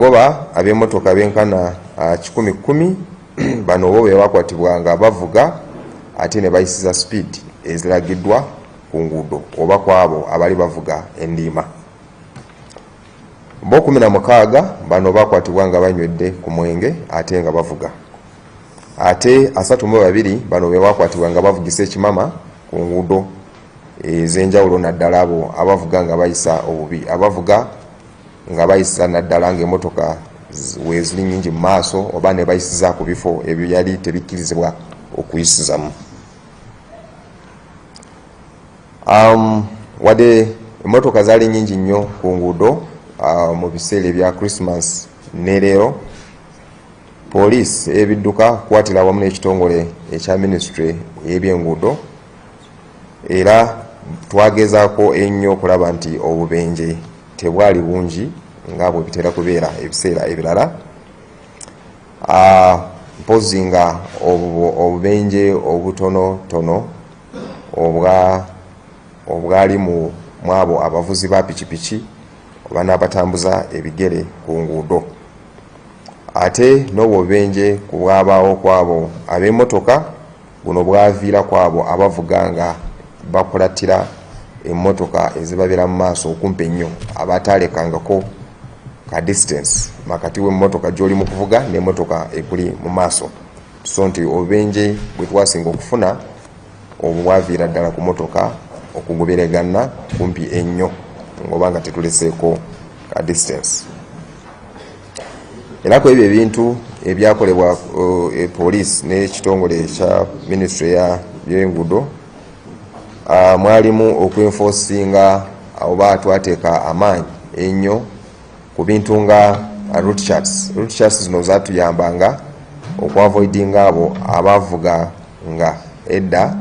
Oba ab'emmotoka benkana 110 bano bo bebakwatibwa nga bavuga ate ne bayisiza speed eziragiddwa ku nguudo oba kwabo abali bavuga endiima. Bo 16 bano bakwatibwa nga banywedde ku mwenge ate nga bavuga. Ate 32 bano bebakwatibwa nga bavugisa ekimama ku nguudo ez'enjawulo naddala abo abavuga nga bayisa obubi, abavuga nga bayisa naddala ng'emmotoka weziri nnyingi mu maaso oba ne bayisiza ku bifo ebyo yali tebikkirizibwa okuyisizamu. Wadde emmotoka zaali nnyingi nnyo ku nguudo mu biseera ebya Christmas ne leero, poliisi ebidduka kukwatira wamu n'ekitongole ekya ministry y'ebyenguudo era twagezaako ennyo okulaba nti obubenje tebwali bungi nga bwe bitera kubeera ebiseera ebirala. Mpozi nga obubenje obutonotono obwali mu abo abavuzi ba pikipiki oba n'abatambuza ebigere ku nguudo. Ate n'obubenje ku bwabaawo kwabo ab'emmotoka buno bwaviira kwabo abavuga nga bakulatira emmotoka ezibabeera mu maaso okumpi ennyo abataalekangako ka distance makati w'emmotoka gy'oli mu kuvuga n'emmotoka ekuli mu maaso. So nti obubenje bwe twasinga okufuna obwo bwaviira ddala ku mmotoka okugoberegana kumpi ennyo ng'oba nga tetuleseeko ka distance. Era ku ebyo ebintu ebyakolebwa poliisi n'ekitongole ekya ministry ya by'enguudo mwalimu okwenforcinga oba twateeka amaanyi ennyo ku bintu nga route charts. Route charts zino zaatuyambanga okwavoidinga abo abavuga nga edda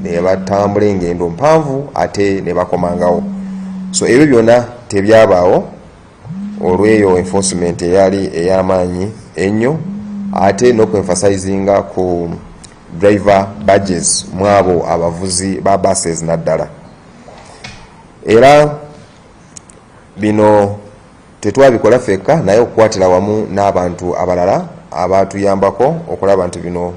ne batambula engendo mpanvu ate ne bakomangawo. So ebyo byonna tebyabaawo olw'eyo enforcement eyali ey'amaanyi ennyo ate n'okwenfasizinga ku driver badges mwabo abavuzi ba buses naddala. Era bino tetwabikola ffekka naye okukwatira wamu n'abantu abalala abatuyambako okulaba nti bino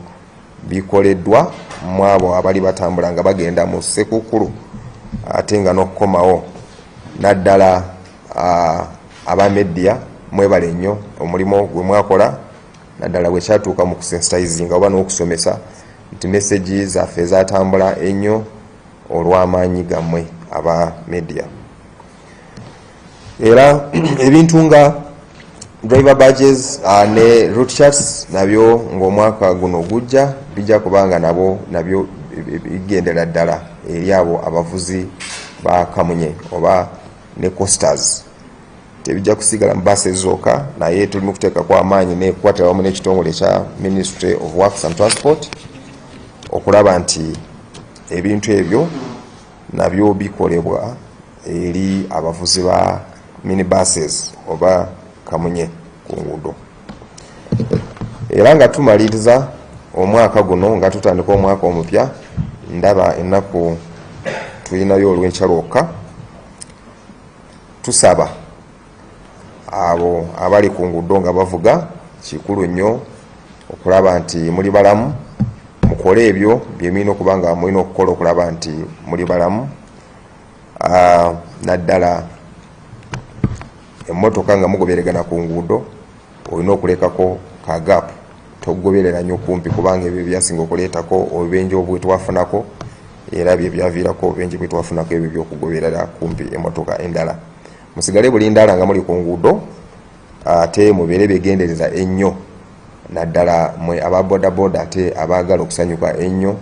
bikoleddwa mwabo abali batambula nga bagenda mu ssekukkulu ate nga n'okukomawo naddala aba media mwebale nnyo omulimu gwe mwakola naddala bwe kyatuuka mu kusensitizinga oba n'okusomesa nti message zaffe ezatambula ennyo olw'amaanyi gammwe aba media. Era ebintu nga driver badges ne route charts nabyo ng'omwaka guno gujja bijja kubanga nabyo bigendera ddala eri abo abavuzi ba kamunye oba ne coasters. Tebijja kusigala mu buses zokka naye tuli mu kuteekako amaanyi n'ekukwatira wamu n'ekitongole ekya Ministry of Works and Transport okulaba nti ebintu ebyo nabyo bikolebwa eri abavuzi ba minibuses oba kamunye ku nguudo. Era nga tumaliriza omwaka guno nga tutandika omwaka omupya, ndaba ennaku tulinayo olw'enkyalooka, tusaba abo abali ku nguudo nga bavuga kikulu nnyo okulaba nti muli balamu, mukole ebyo bye mulina okuba nga mulina okukola okulaba nti muli balamu. Naddala emmotoka nga mugoberegana ku nguudo olina okulekako ka gap, togoberera nnyo kumpi kubanga ebyo byasinga okuleetako obubenje obwe twafunako era bye byaviirako obubenje bwe twafunako ebyo by'okugoberera kumpi emmotoka endala. Musigale buli ndala nga muli ku nguudo ate mubeere begendereza ennyo naddala mwe aba bodaboda ate abaagala okusanyuka ennyo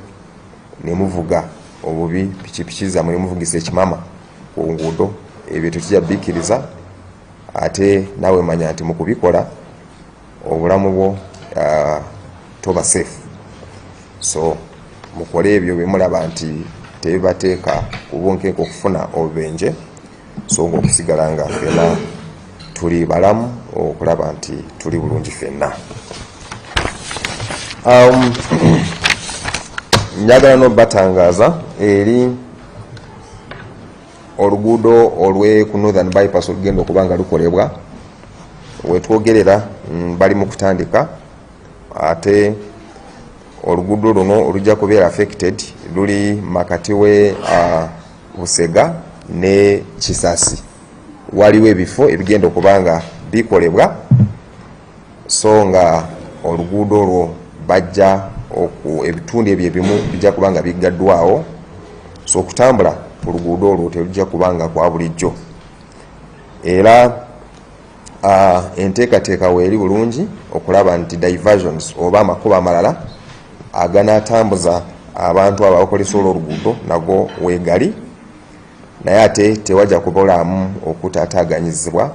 ne muvuga obubi pikipiki zammwe ne muvugisa ekimama ku nguudo, ebyo tetujja bikkiriza ate nawe manya nti mu kubikola obulamu bwo toba safe. So mukole ebyo bye mulaba nti tebibateeka ku bunkenke okufuna obubenje, so ng'okusigala nga ffenna tuli balamu okulaba nti tuli bulungi ffenna. Njagala n'obatangaaza eri oluguudo olwe ku Northern Bypass olugenda okuba nga lukolebwa wetwogerera bali mu kutandika ate oluguudo luno olujja kubeera affected luli makati we Busega ne Kisasi. Waliwo ebifo ebigenda okubanga bikolebwa so nga oluguudo olwo bajja ebitundu ebyo ebimu bijja kubanga biggaddwawo, so okutambula ku luguudo olwo telujja kubanga kwa bulijjo. Era enteekateeka weeri bulungi okulaba nti diversions oba amakubo amalala aganaatambuza abantu abo abakozesa olw'oluguudo nago weegali, naye ate tewajja kubulamu okutaataaganyizibwa,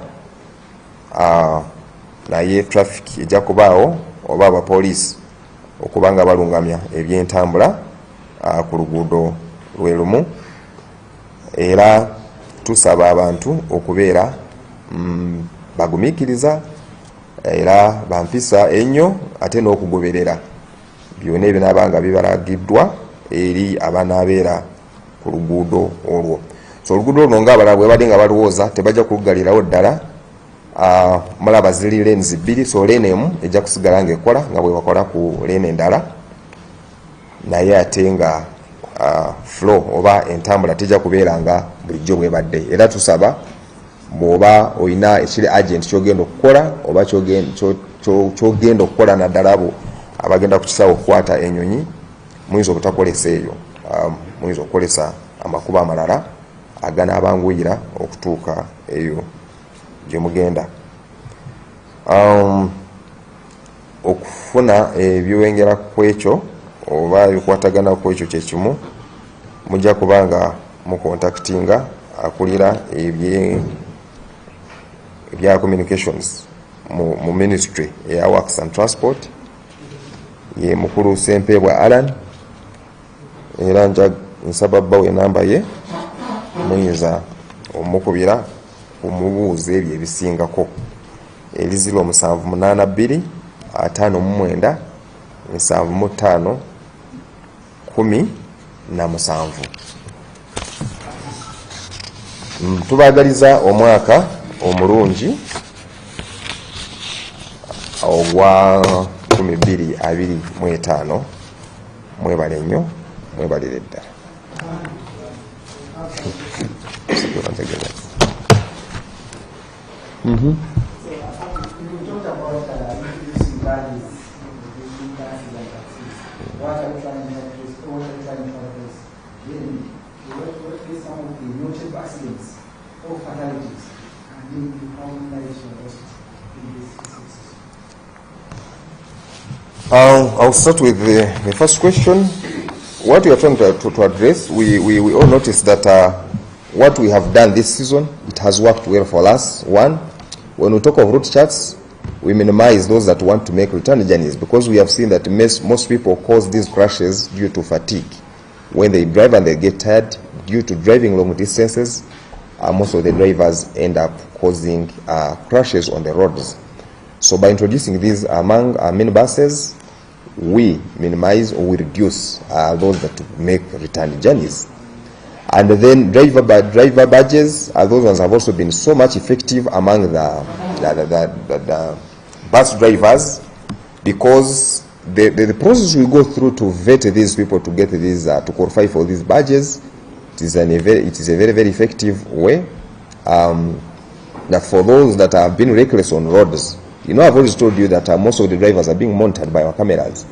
naye traffic ejja kubaawo oba abapoliisi okuba nga balungamya ebyentambula ku luguudo lwe lumu. Era tusaba abantu okubeera bagumiikiriza era bampisa ennyo ate n'okugoberera byonna ebinaabanga bibalagiddwa eri abanaabeera ku luguudo olwo. So oluguudo luno ng'abalala bwe badde nga balowooza tebajja kulugalirawo ddala, mulaba ziri lanes bbiri, so lane emu ejja kusigala ng'ekola nga bwe bakola ku lane endala, naye ate nga flow oba entambula tejja kubeera nga bulijjo bwe badde. Era tusaba bw'oba olina ekiri agent kyogenda okukola oba kyogenda okukola naddala abo abagenda ku kisaawe okukwata ennyonyi, muyinza obutakolesa eyo, muyinza okukolesa amakubo amalala aganaabanguyira okutuuka eyo gye mugenda. Okufuna ebiwengera ku ekyo oba ebikwatagana ku ekyo kye kimu, mujja kubanga mukontaktinga akulira ebya communications mu ministry eya works and transport, ye mukulu Sempebwa Alan, era nsaba bbawo enamba ye muyinza omukubira kumubuuza ebyo ebisingako eri 0782 59 75 17. Tubaagaliza omwaka omulungi ogwa 2025. Mwebale nnyo, mwebalire ddala. I'll start with the first question. What we are trying to address, we all notice that what we have done this season, it has worked well for us. One, when we talk of route charts, we minimize those that want to make return journeys, because we have seen that most people cause these crashes due to fatigue. When they drive and they get tired due to driving long distances, most of the drivers end up causing crashes on the roads. So by introducing these among minibuses, we minimize or we reduce those that make return journeys. And then driver badges, those ones have also been so much effective among the bus drivers, because the process we go through to vet these people to get these to qualify for these badges, it is a very, very effective way. That for those that have been reckless on roads, you know, I've always told you that most of the drivers are being monitored by our cameras.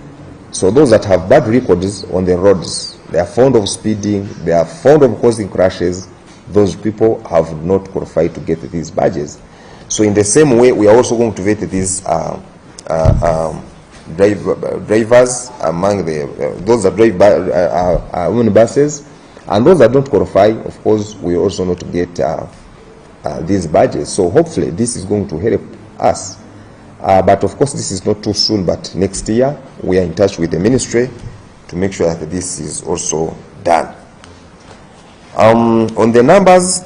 So those that have bad records on the roads, they are fond of speeding, they are fond of causing crashes, those people have not qualified to get these badges. So in the same way, we are also going to vet these drivers among those that drive buses, and those that don't qualify, of course, we also not to get these badges. So hopefully this is going to help us. But of course, this is not too soon, but next year we are in touch with the ministry to make sure that this is also done. On the numbers,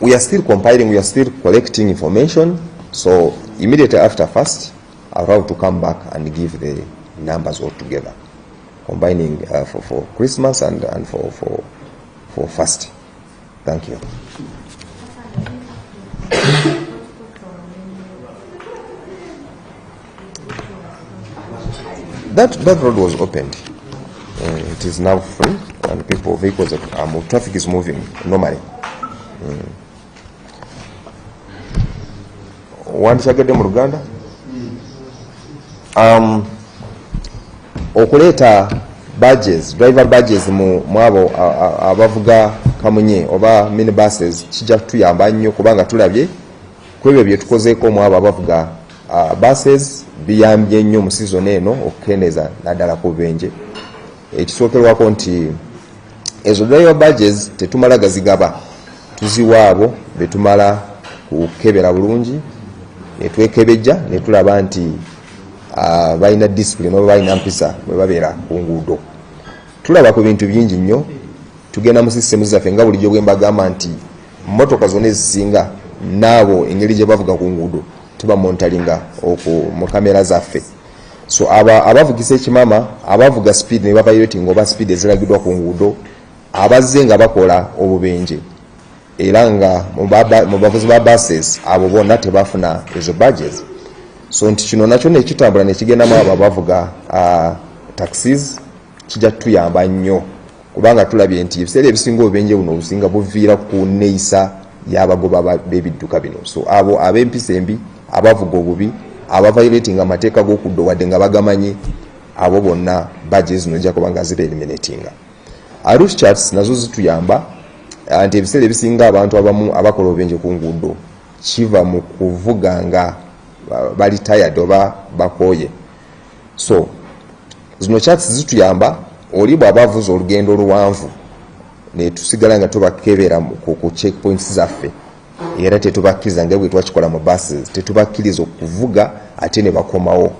we are still compiling, we are still collecting information. So immediately after first, I'll have to come back and give the numbers all together, combining for Christmas and for first. Thank you. That road was opened. It is now free, and vehicles, traffic is moving normally. Wandikyagedde mu Luganda. Okuleeta driver badges mu abo abavuga kamunye oba minibuses kijja kutuyamba nnyo kubanga tulabye ku ebyo bye tukozeeko mu abo abavuga buses biyambye nnyo mu season eno okukendeeza naddala ku bubenje. Ekisookerwako nti ezo driver badges tetumala gazigaba, tuziwa abo be tumala kukebera bulungi, ne twekebejja ne tulaba nti balina discipline oba balina mpisa bwe babeera ku nguudo. Tulaba ku bintu bingi nnyo, tugenda mu system zaffe nga bulijjo bwe mbagamba nti mmotoka zonna ezisinga naabo engeri gye bavuga ku nguudo tuba monitoringa mu kamera zaffe. So abavugisa ekimama, abavuga speed ne baviolating oba speed eziragiddwa ku nguudo, abazze nga bakola obubenje era nga mu bavuzi ba buses abo bonna tebafuna ezo badges. So nti kino nakyo nekitambula nekigendamu abo abavuga taxis kijja tutuyamba nnyo kubanga tulabye nti ebiseera ebisinga obubenje buno obusinga buviira ku neeyisa y'abagoba b'ebidduka bino. So abo ab'empisa embi, abavuga obubi, abaviolating amateeka g'okuddo wadde nga bagamanyi, abo bonna badges zino ojja kuba nga ziba eliminatinga. Route charts nazo zituyamba nti ebiseera ebisinga abantu abamu abakola obubenje ku nguudo kiva mu kuvuga nga bali tired oba bakooye. So zino charts zituyamba oli bw'aba avuze olugendo oluwanvu ne tusigala nga tubakebera ku checkpoints zaffe era tetubakkiriza nga bwe twakikola mu buses, tetubakkiriza okuvuga ate ne bakomawo.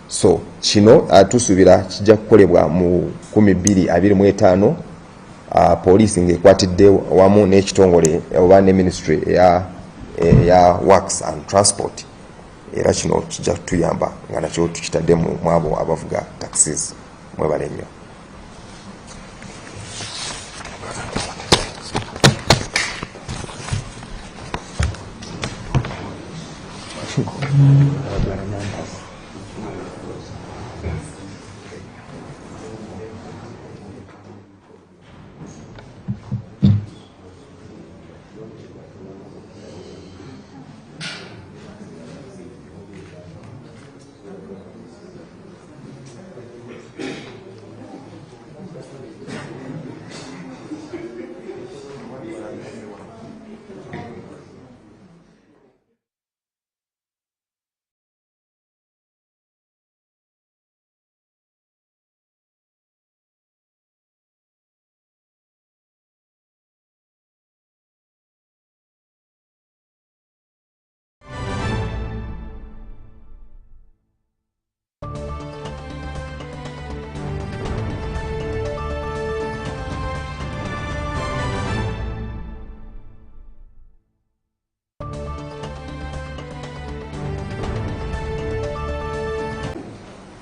So kino tusuubira kijja kukolebwa mu 2025 poliisi ng'ekwatidde wamu n'ekitongole oba ne ministry eya works and transport, era kino kijja kutuyamba nga nakyo tukitadde mu abo abavuga taxis. Mwebale nnyo.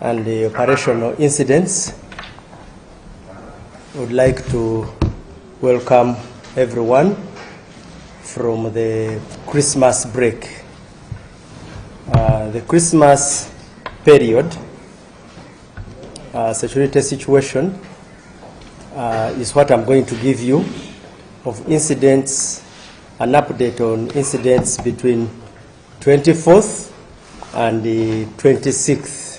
And the operational incidents. I would like to welcome everyone from the Christmas break. The Christmas period security situation is what I'm going to give you of incidents, an update on incidents between 24th and the 26th.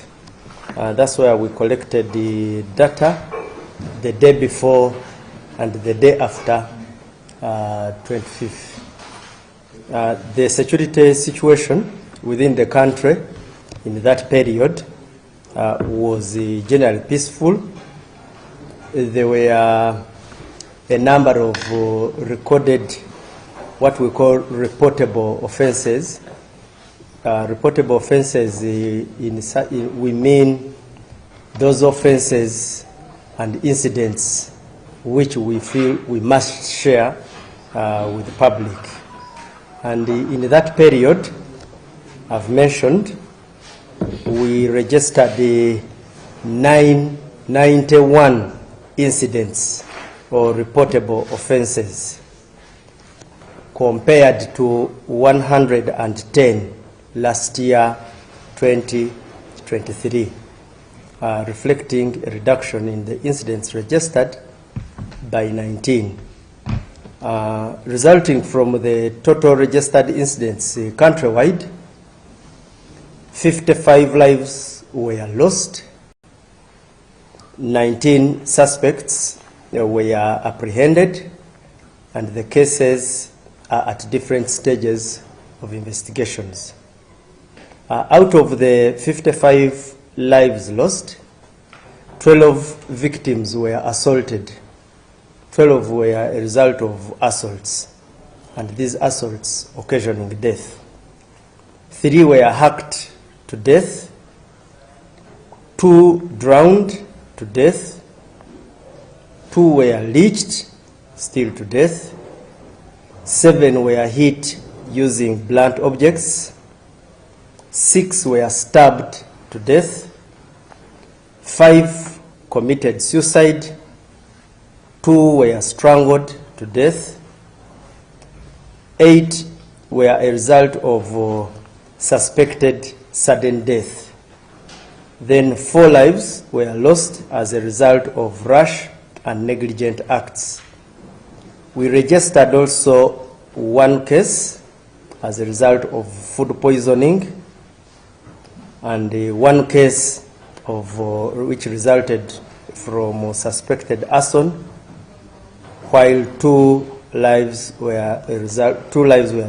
That's where we collected the data the day before and the day after 25th. The security situation within the country in that period was generally peaceful. There were a number of recorded what we call reportable offenses. Reportable offenses, we mean those offenses and incidents which we feel we must share with the public. And in that period, I've mentioned, we registered the 91 incidents or reportable offenses compared to 110 last year, 2023. reflecting a reduction in the incidents registered by 19. Resulting from the total registered incidents countrywide, 55 lives were lost, 19 suspects were apprehended, and the cases are at different stages of investigations. Out of the 55 lives lost, 12 victims were assaulted. 12 were a result of assaults, and these assaults occasioning death. 3 were hacked to death, 2 drowned to death, 2 were lynched, still to death, 7 were hit using blunt objects, 6 were stabbed to death, 5 committed suicide, 2 were strangled to death, 8 were a result of suspected sudden death. Then 4 lives were lost as a result of rash and negligent acts. We registered also 1 case as a result of food poisoning, and 1 case of which resulted from suspected arson, while 2 lives were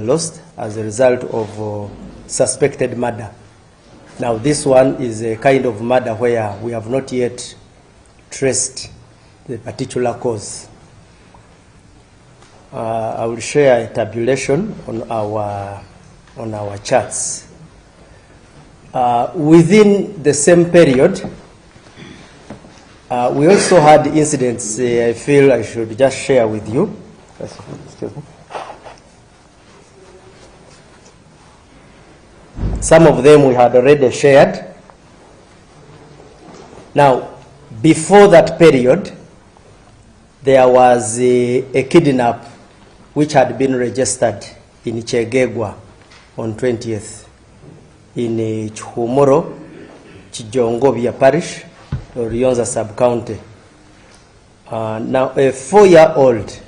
lost as a result of suspected murder. Now, this one is a kind of murder where we have not yet traced the particular cause. I will share a tabulation on our charts. Within the same period, we also had incidents I feel I should just share with you. Excuse me. Some of them we had already shared. Now, before that period, there was a kidnap which had been registered in Chegegwa on 20th in Chihumoro, Chijongobia Parish, Rionza Sub-County. Now, a 4-year-old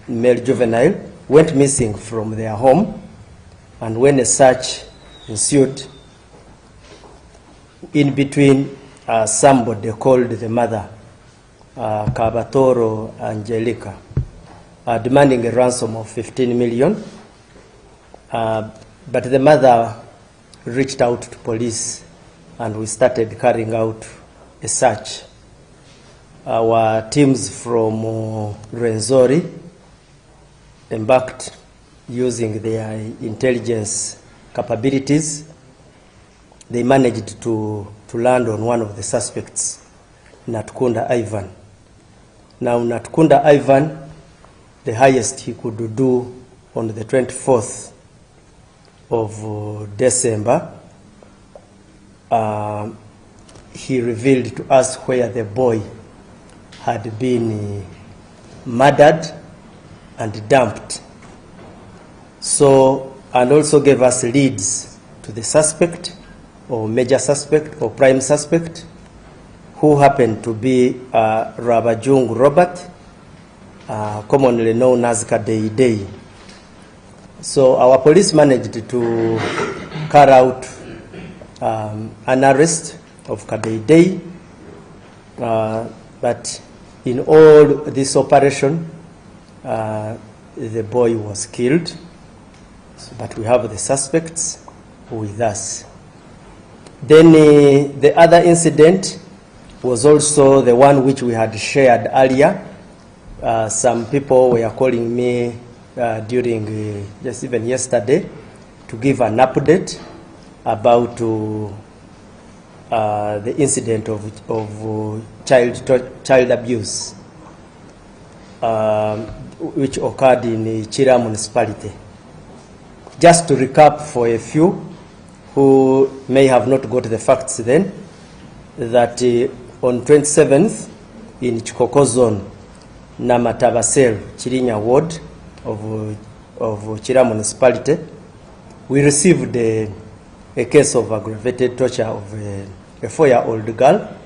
male juvenile went missing from their home, and when a search ensued, in between somebody called the mother, Kabatoro Angelica, demanding a ransom of 15 million. But the mother reached out to police, and we started carrying out a search. Our teams from Rwenzori embarked using their intelligence capabilities. They managed to land on one of the suspects, Natkunda Ivan. Now, Natkunda Ivan, the highest he could do on the 24th of December, he revealed to us where the boy had been murdered and dumped. So, and also gave us leads to the suspect, or major suspect, or prime suspect, who happened to be Rabajung Robert, commonly known as Kadei. So our police managed to carry out an arrest of Kadei, but in all this operation, the boy was killed, but we have the suspects with us. Then the other incident was also the one which we had shared earlier. Some people were calling me during just even yesterday to give an update about the incident of child abuse which occurred in Chira municipality. Just to recap for a few who may have not got the facts then, that on 27th in Chikoko zone, Namatabasel, Chirinya ward of Chira municipality, we received a a case of aggravated torture of a 4-year-old girl.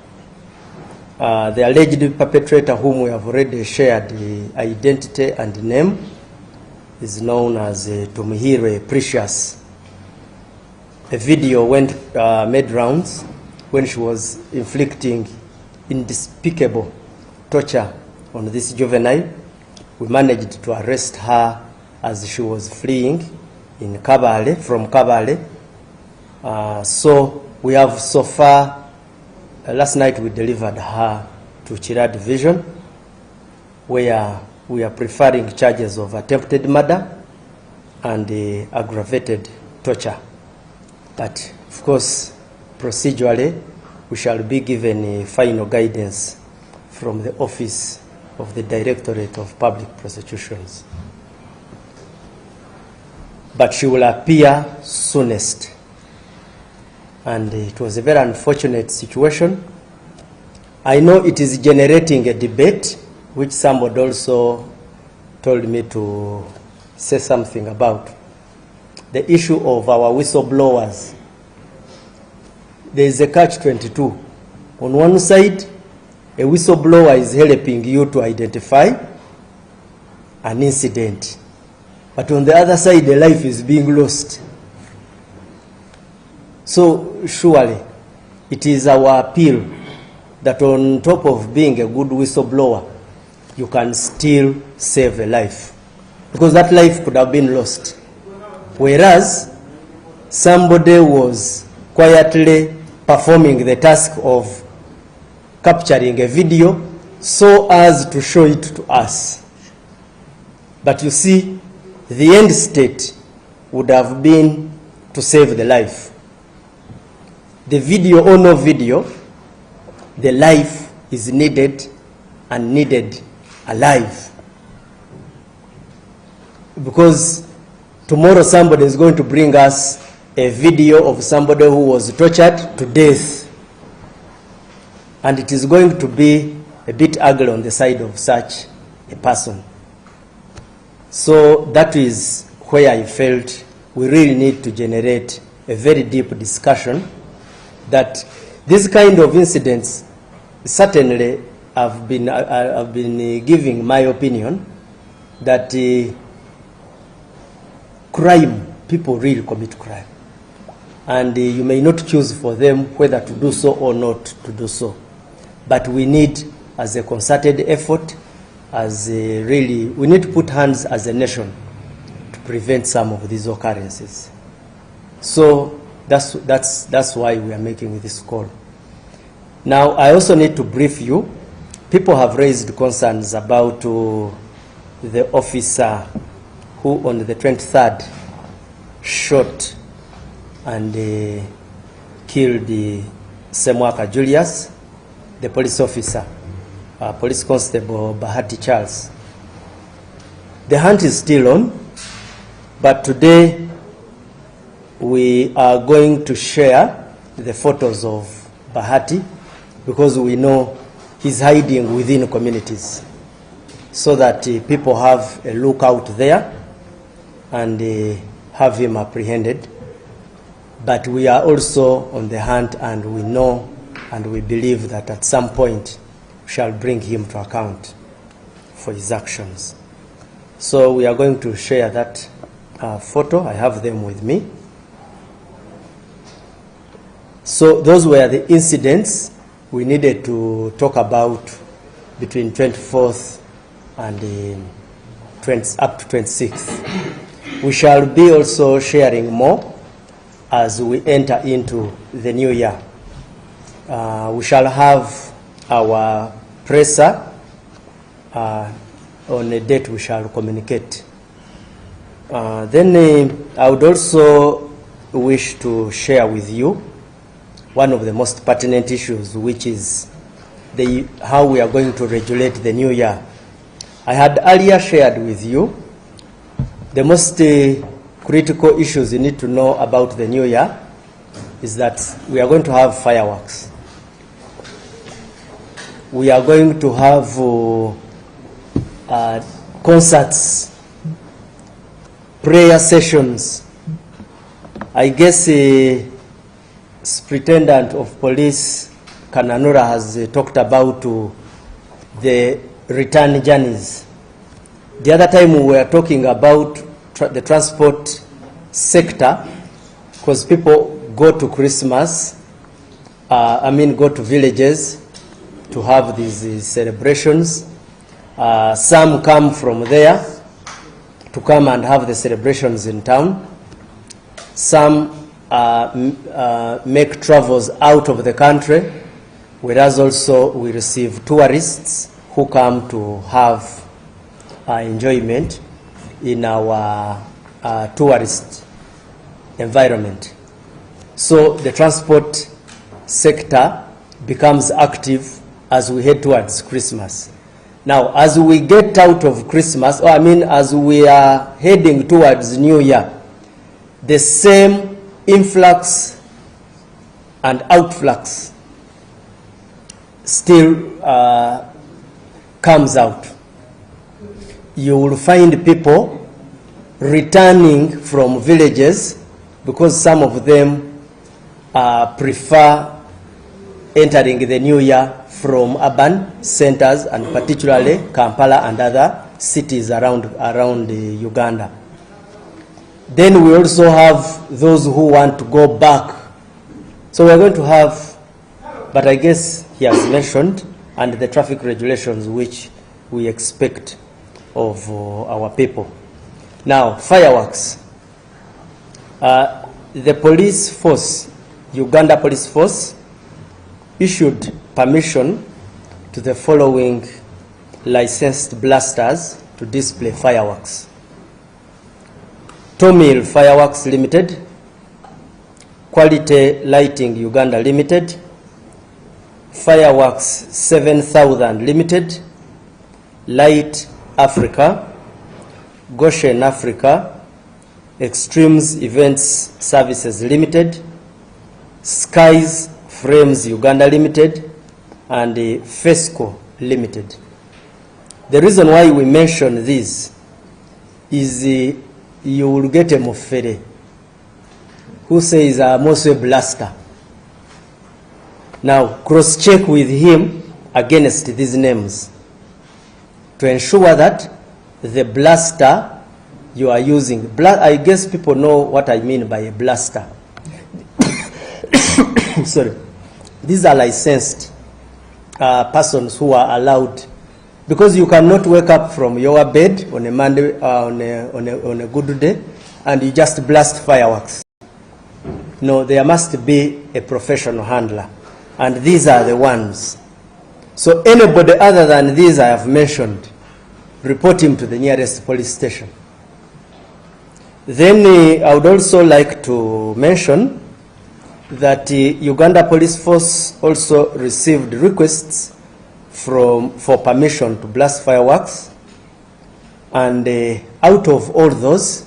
The alleged perpetrator, whom we have already shared the identity and name, is known as Tumuhire Precious. A video made rounds when she was inflicting unspeakable torture on this juvenile. We managed to arrest her as she was fleeing from Kabale. So we have so far, last night we delivered her to Chira Division, where we are preferring charges of attempted murder and aggravated torture. But of course, procedurally, we shall be given final guidance from the Office of the Directorate of Public Prosecutions. But she will appear soonest. And it was a very unfortunate situation. I know it is generating a debate, which somebody also told me to say something about. The issue of our whistleblowers. There is a catch-22. On one side, a whistleblower is helping you to identify an incident. But on the other side, a life is being lost. So surely, it is our appeal that on top of being a good whistleblower, you can still save a life. Because that life could have been lost. Whereas, somebody was quietly performing the task of capturing a video so as to show it to us. But you see, the end state would have been to save the life. The video or no video, the life is needed and needed alive. Because tomorrow somebody is going to bring us a video of somebody who was tortured to death. And it is going to be a bit ugly on the side of such a person. So that is where I felt we really need to generate a very deep discussion that this kind of incidents, certainly I've been giving my opinion that crime, people really commit crime. And you may not choose for them whether to do so or not to do so. But we need, as a concerted effort, we need to put hands as a nation to prevent some of these occurrences. So that's why we are making this call. Now, I also need to brief you. People have raised concerns about the officer who on the 23rd shot and killed the Semwaka Julius, the police officer, Police Constable Bahati Charles. The hunt is still on, but today we are going to share the photos of Bahati because we know he's hiding within communities so that people have a lookout there and have him apprehended. But we are also on the hunt, and we know and we believe that at some point we shall bring him to account for his actions. So we are going to share that photo. I have them with me. So those were the incidents we needed to talk about between 24th and up to 26th. We shall be also sharing more as we enter into the new year. We shall have our presser on a date we shall communicate. Then I would also wish to share with you one of the most pertinent issues, which is how we are going to regulate the new year. I had earlier shared with you the most critical issues you need to know about the new year is that we are going to have fireworks. We are going to have concerts, prayer sessions. I guess Superintendent of Police Kananura has talked about the return journeys. The other time we were talking about the transport sector, because people go to Christmas, go to villages to have these celebrations. Some come from there to come and have the celebrations in town. Some make travels out of the country, whereas also we receive tourists who come to have enjoyment in our tourist environment. So the transport sector becomes active as we head towards Christmas. Now, as we get out of Christmas, as we are heading towards New Year, the same influx and outflux still comes out. You will find people returning from villages because some of them prefer entering the new year from urban centers, and particularly Kampala and other cities around Uganda. Then we also have those who want to go back. So we're going to have, but I guess he has mentioned, and the traffic regulations which we expect of our people. Now, fireworks. The police force, Uganda Police Force, issued permission to the following licensed blasters to display fireworks: Tomil Fireworks Limited, Quality Lighting Uganda Limited, Fireworks 7000 Limited, Light Africa, Goshen Africa, Extremes Events Services Limited, Skies Frames Uganda Limited, and Fesco Limited. The reason why we mention this is you will get a Mofere who says I'm also a blaster. Now, cross-check with him against these names to ensure that the blaster you are using, I guess people know what I mean by a blaster. Sorry. These are licensed persons who are allowed, because you cannot wake up from your bed on a Monday, on a good day, and you just blast fireworks. No, there must be a professional handler, and these are the ones. So anybody other than these I have mentioned, report him to the nearest police station. Then I would also like to mention that Uganda Police Force also received requests for permission to blast fireworks, and out of all those,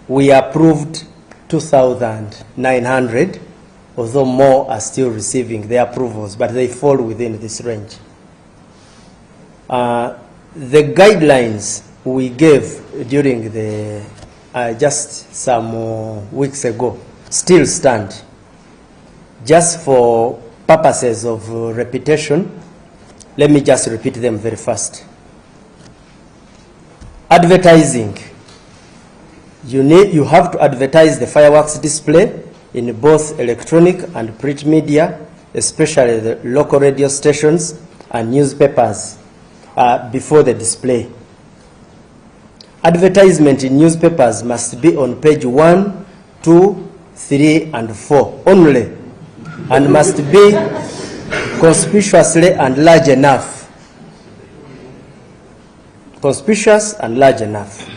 we approved 2,900, although more are still receiving their approvals, but they fall within this range. The guidelines we gave during the just some weeks ago still stand. Just for purposes of repetition, let me just repeat them very fast. Advertising. You have to advertise the fireworks display in both electronic and print media, especially the local radio stations and newspapers before the display. Advertisement in newspapers must be on page 1, 2, 3, and 4 only, and must be conspicuously and large enough. Conspicuous and large enough.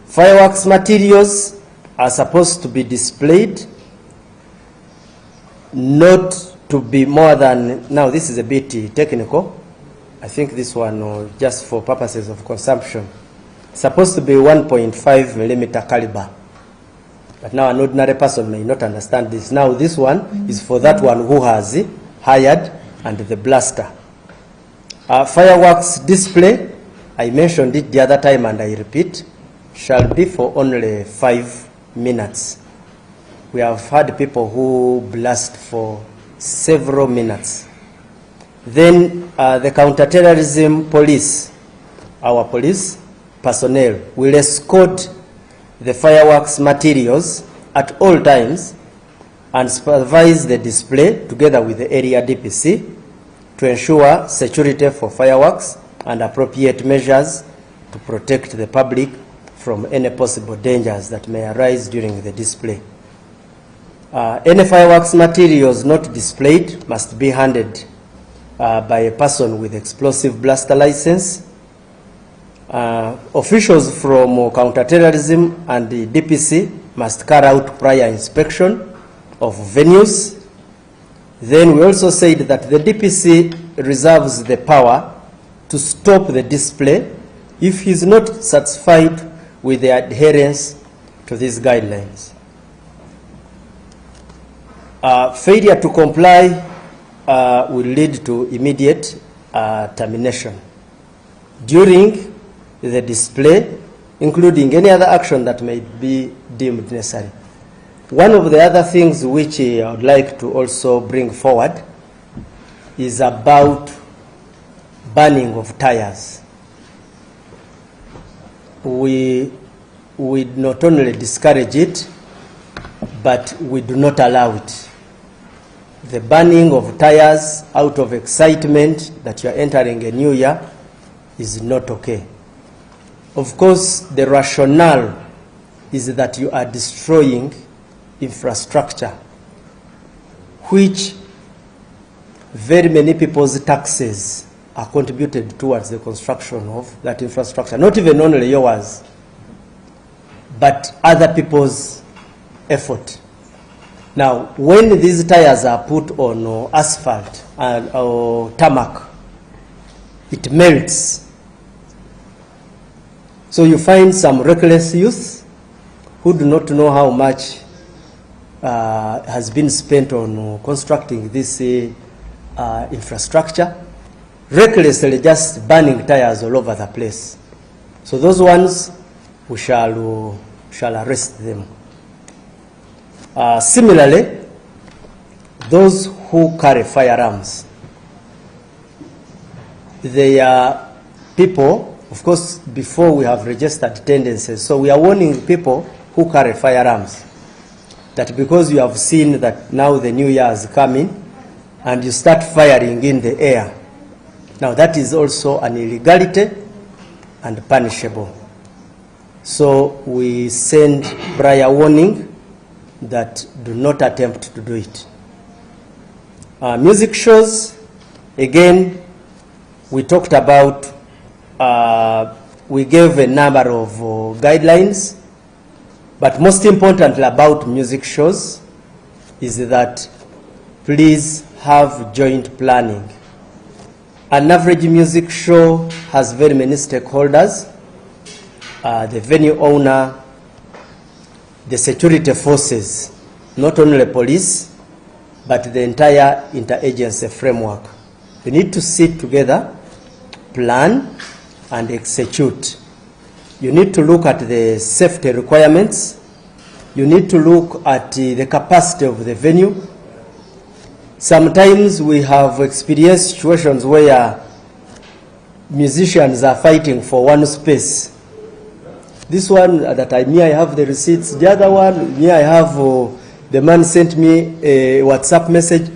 Fireworks materials are supposed to be displayed not to be more than, now this is a bit technical, I think this one just for purposes of consumption, supposed to be 1.5 millimeter caliber. But now an ordinary person may not understand this. Now this one is for that one who has hired and the blaster. Fireworks display, I mentioned it the other time and I repeat, shall be for only 5 minutes. We have had people who blast for several minutes. Then the counterterrorism police, our police personnel, will escort the fireworks materials at all times and supervise the display together with the area DPC to ensure security for fireworks and appropriate measures to protect the public from any possible dangers that may arise during the display. Any fireworks materials not displayed must be handed by a person with explosive blaster license. Officials from counterterrorism and the DPC must carry out prior inspection of venues. Then we also said that the DPC reserves the power to stop the display if he is not satisfied with the adherence to these guidelines. Failure to comply will lead to immediate termination. During the display, including any other action that may be deemed necessary. One of the other things which I would like to also bring forward is about burning of tires. We not only discourage it, but we do not allow it. The burning of tires out of excitement that you are entering a new year is not okay. Of course, the rationale is that you are destroying infrastructure, which very many people's taxes are contributed towards the construction of that infrastructure. Not even only yours, but other people's effort. Now, when these tires are put on asphalt or tarmac, it melts. So you find some reckless youth who do not know how much has been spent on constructing this infrastructure, recklessly just burning tires all over the place. So those ones, we shall arrest them. Similarly, those who carry firearms, they are people, of course, before we have registered tendencies. So we are warning people who carry firearms that because you have seen that now the new year is coming and you start firing in the air, now that is also an illegality and punishable. So we send prior warning that do not attempt to do it. Music shows, again, we talked about, we gave a number of guidelines, but most importantly about music shows is that please have joint planning. An average music show has very many stakeholders, the venue owner, the security forces, not only police, but the entire interagency framework. We need to sit together, plan, and execute. You need to look at the safety requirements. You need to look at the capacity of the venue. Sometimes we have experienced situations where musicians are fighting for one space. This one that I have the receipts. The other one, I have the man sent me a WhatsApp message.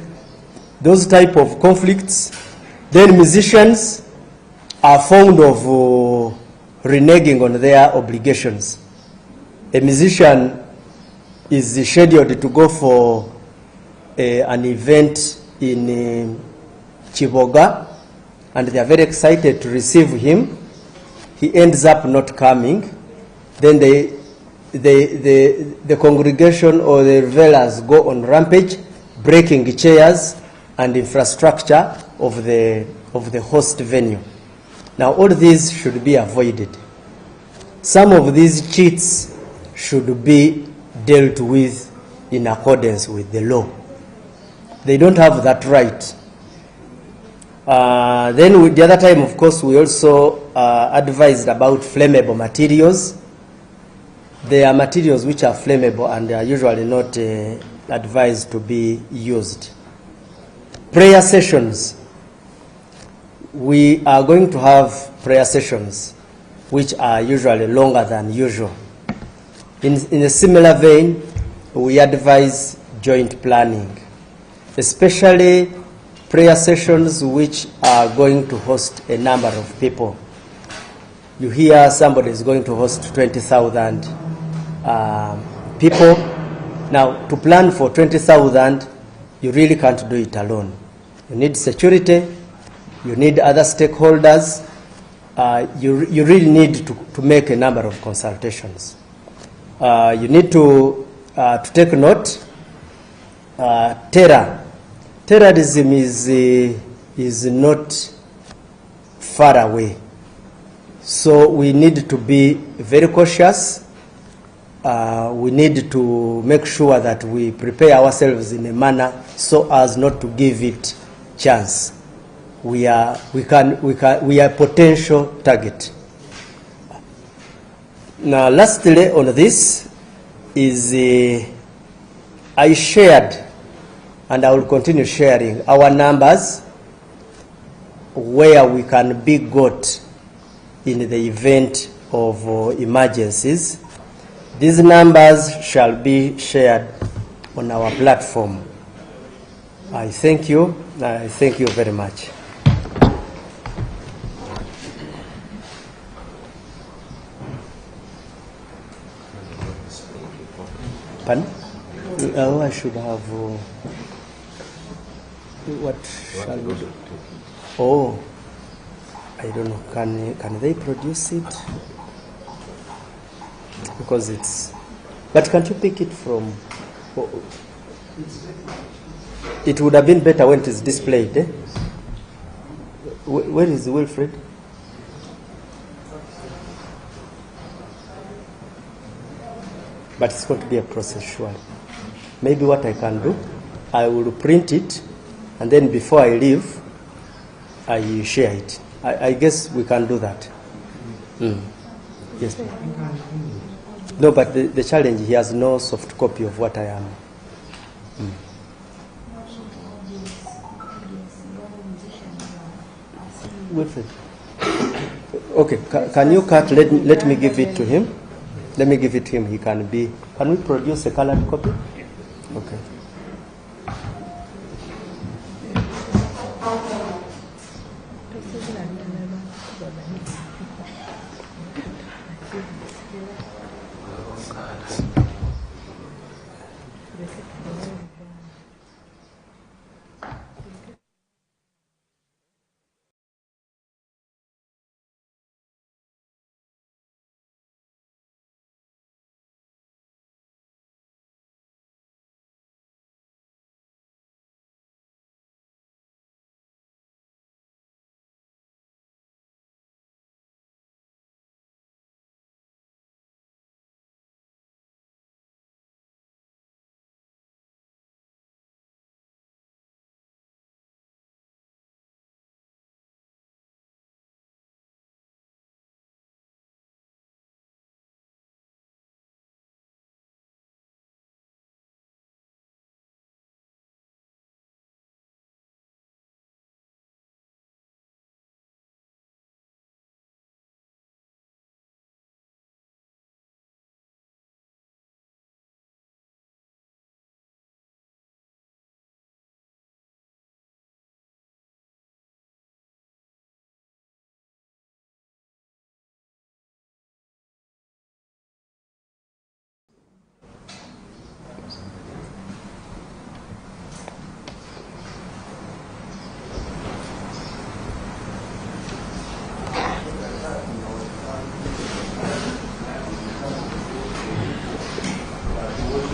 Those type of conflicts. Then musicians are fond of reneging on their obligations. A musician is scheduled to go for an event in Chiboga, and they are very excited to receive him. He ends up not coming. Then the congregation or the revelers go on rampage, breaking chairs and infrastructure of the host venue. Now all these should be avoided. Some of these cheats should be dealt with in accordance with the law. They don't have that right. Then the other time, of course, we also advised about flammable materials. They are materials which are flammable and are usually not advised to be used. Prayer sessions. We are going to have prayer sessions which are usually longer than usual. In a similar vein, we advise joint planning, especially prayer sessions which are going to host a number of people. You hear somebody is going to host 20,000 people. Now, to plan for 20,000, you really can't do it alone. You need security, you need other stakeholders, you really need to make a number of consultations. You need to take note. Terrorism is not far away. So we need to be very cautious. We need to make sure that we prepare ourselves in a manner so as not to give it chance. We are potential target. Now, lastly on this is I shared, and I will continue sharing, our numbers where we can be got in the event of emergencies. These numbers shall be shared on our platform. I thank you. I thank you very much. Pardon? Oh, I should have. What shall we do? Oh, I don't know. Can they produce it? Because it's. But can't you pick it from? Oh, it would have been better when it is displayed. Eh? Where is Wilfred? But it's going to be a process, surely. Maybe what I can do, I will print it, and then before I leave, I share it. I guess we can do that. Yes. No, but the challenge, he has no soft copy of what I am. Wilfred. Okay, can you cut? Let me give it to him. Let me give it to him. He can be. Can we produce a colored copy? Okay.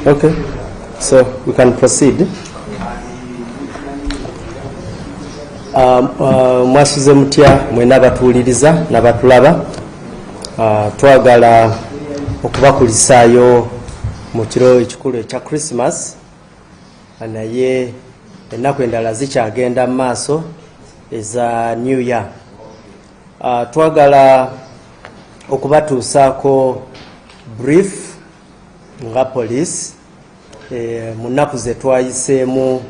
Okay, so we can proceed. Mwasuze mutya mwena batuuliriza nabatulaba. Twagala okubakulisaayo mu kiro ekikulu ekya Christmas, naye ennaku endala zikyagenda mu maaso eza New Year. Twagala okubatuusaako brief nga police mu nnaku ze twayiseemu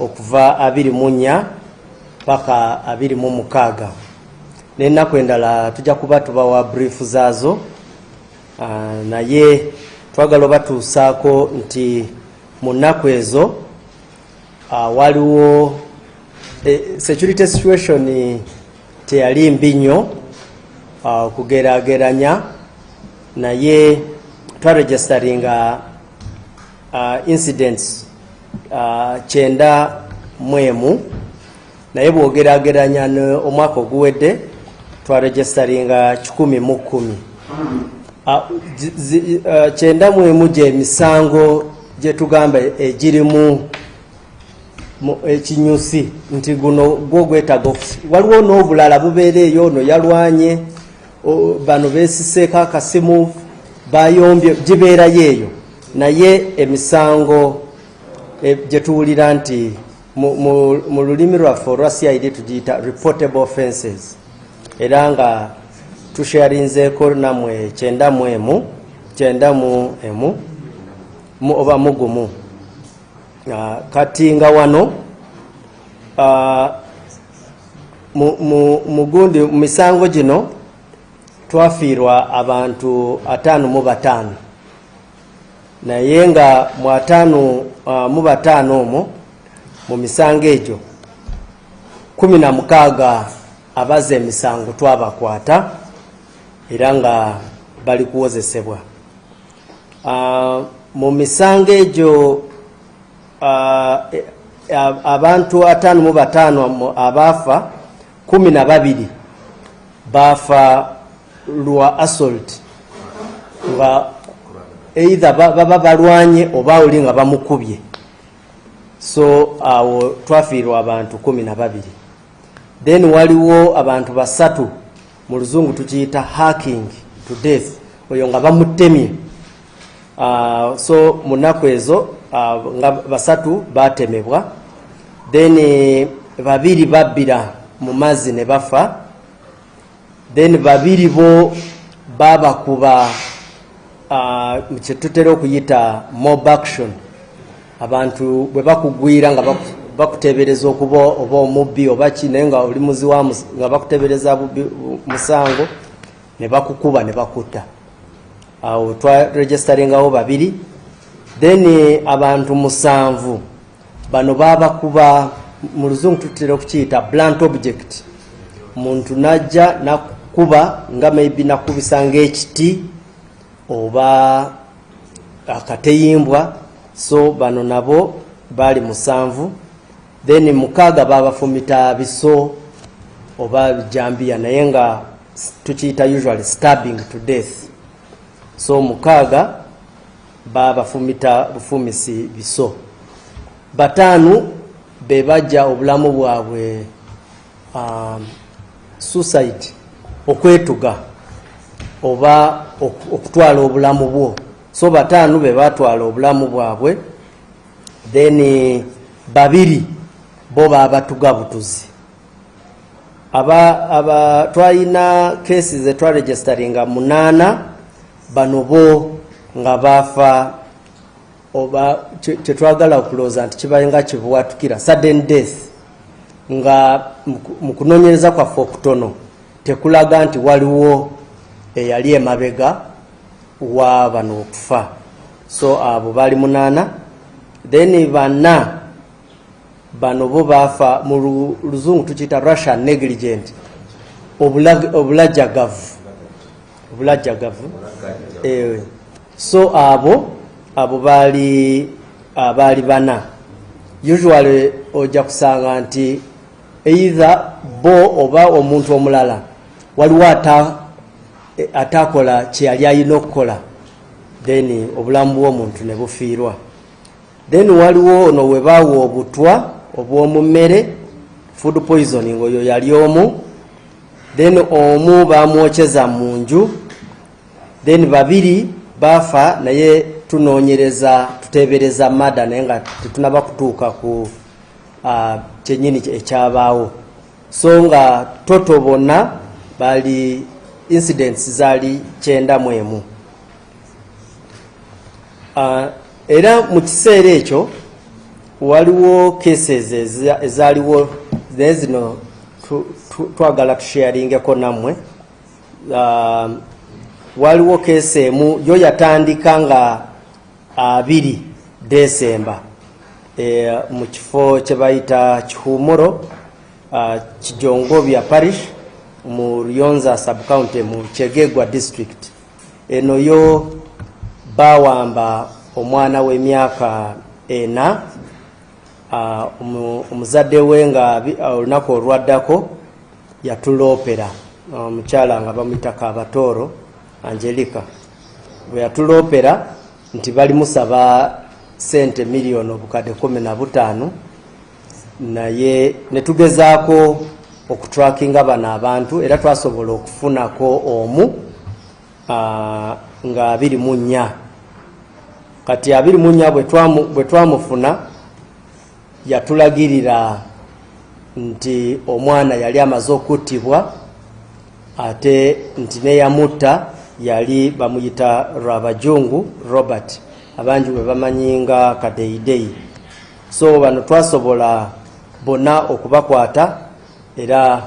okuva 24 paka 26 n'ennaku endala tujja kuba tubawa brief zaazo naye twagala obatuusaako nti mu nnaku ezo waliwo security situation teyali mbi nnyo okugeraageranya naye twaregisteringa incidents 91 naye bw'ogeraageranya omwaka oguwedde twaregisteringa 110 91 gy'emisango gye tugamba egirimu ekinyusi nti guno gwo gwetaaga waliwo n'obulala bubeera eyo ono yalwanye bano beesiseeko akasimu bayombye gibeerayo eyo naye emisango gye tuwulira nti mu lulimi lwaffe olwa CID tugiyita reportable offenses era nga tusharinzeeko namwe 91 oba mugumu kati nga wano mu misango gino twafiirwa abantu 55 naye nga mu 55 omwo mu misango egyo 16 abaza emisango twabakwata era nga bali kuwozesebwa mu misango egyo abantu 55 abaafa 12 baafa lwa assault nga either baba balwanye oba oli nga bamukubye so awo twafiirwa abantu 12 then waliwo abantu 3 mu luzungu tukiyita hacking to death oyo nga bamutemye so mu nnaku ezo nga 3 batemebwa then 2 babbira mu mazzi ne bafa then 2 bo babakuba kyetutera okuyita mob action abantu bwe bakugwira nga bakutebereza okuba oba omubbi oba ki naye nga oli muziwa nga bakutebereza musango ne bakukuba ne bakutta awo twaregisteringawo 2 then abantu 7 bano babakuba mu luzungu tutera okukiyita blunt object muntu najja nakuba nga maybe nakubisa ng'ekiti oba akateyimbwa so bano nabo bali 7 then 6 babafumita biso oba bijambia naye nga tukiyita usually stabbing to death so 6 babafumita bufumisi biso 5 be bajja obulamu bwabwe suicide okwetuga oba okutwala obulamu bwo so 5 be batwala obulamu bwabwe then 2 bo babatuga butuzi twalina cases etwaregisteringa 8 bano bo nga bafa oba kyetwagala okulooza nti kibayenga kibuwatukira sudden death nga mu kunoonyereza kwaffe okutono tekulaga nti waliwo eyali emabega wa bano okufa so abo bali 8 then 4 bano bo bafa mu luzungu tukiyita Russian negligent obulajjagavu so abo bali 4 usually ojja kusanga nti either bo oba omuntu omulala waliwo atakola kyeyali alina okukola then obulamu bw'omuntu ne bufiirwa then waliwo ono we baawa obutwa obw'omu mmere food poisoning oyo yali omu then omu bamwokyeza mu nju then 2 bafa naye tunoonyereza tuteebereza mada naye nga tetunaba kutuuka ku kyenyini ekyabaawo so nga toto bonna bali incidents zaali 91 era mu kiseera ekyo waliwo cases ezaaliwo naye zino twagala tusharingeko nammwe. Waliwo keesi emu yo yatandika nga 2 Desemba mu kifo kye bayita Kihumuro Kijongobya parish mu Ruyonza sub-county mu Kyegegwa district. Eno yo bawamba omwana w'emyaka 4 omuzadde we nga olunaku olwaddako yatuloopera omukyala nga bamuyitako Abatoro Angelica. Bwe yatuloopera nti bali musaba sente miliyoni obukadde 15 naye ne tugezaako okutrackinga bano abantu era twasobola okufunako omu nga 24. Kati 24 bwe twamufuna yatulagirira nti omwana yali amaze okuttibwa ate nti neyamutta yali bamuyita Rwabajungu Robert abanji bwe bamanyinga Kadeideyi. So bano twasobola bonna okubakwata era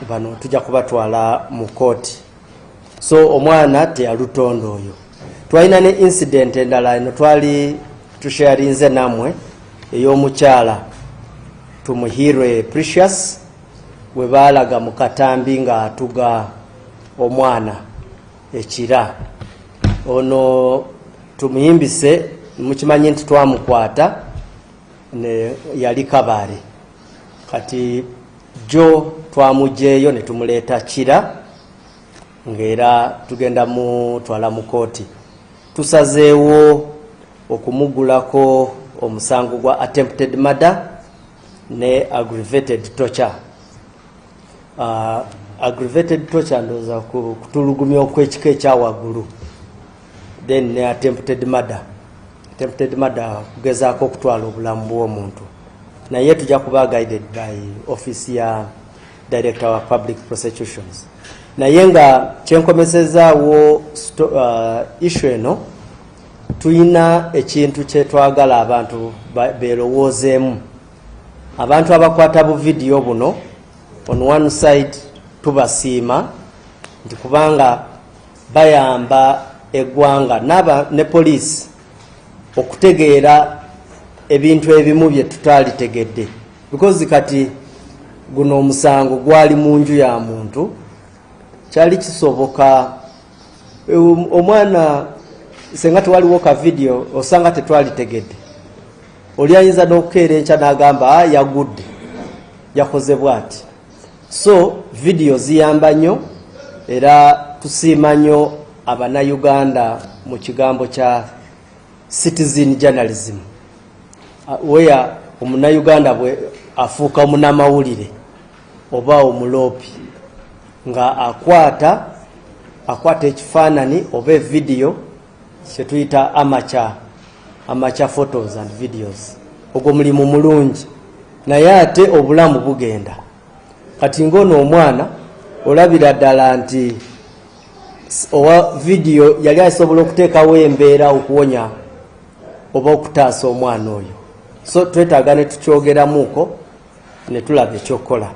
bano tujja kubatwala mu kooti. So omwana teyalutonda oyo. Twalina ne incident endala eno twali tusharinze namwe ey'omukyala Tumuhirwe Precious we baalaga mu katambi nga atuga omwana ekira. Ono tumuyimbise mukimanyi nti twamukwata ne yali Kabale. Kati jo twamujeeyo ne tumuleeta kira ng'era tugenda mutwala mu kooti. Tusazeewo okumugulako omusango gwa attempted murder ne aggravated torture. Aggravated torture ndoza kutulugumya okw'ekika ekyawaggulu, then ne attempted murder. Attempted murder kugezaako okutwala obulamu bw'omuntu, naye tujja kuba guided by office ya director wa public prosecutions. Naye nga kyenkomesezaawo issue eno tuyina ekintu kyetwagala abantu beerowoozeemu. Abantu abakwata bu video buno on one side tubasiima nti kubanga bayamba eggwanga ne police okutegeera ebintu ebimu bye tutalitegedde, because kati guno omusango gwali mu nju ya muntu. Kyali kisoboka omwana senga tewaliwo ka video osanga tetwalitegedde, oli ayinza n'okukeera enkya n'agamba yagudde yakoze bw'ati. So video ziyamba nnyo era tusiima nnyo Abannayuganda mu kigambo kya citizen journalism, where Omunnayuganda bwe afuuka omunnamawulire oba omuloopi nga akwata ekifaananyi oba video kyetuyita amateur photos and videos. Ogwo mulimu mulungi naye ate obulamu bugenda. Kati ngono omwana olabira ddala nti owa video yali asobola okuteekawo embeera okuwonya oba okutaasa omwana oyo. So twetaaga ne tukyogeramuuko ne tulaba ekyokukola.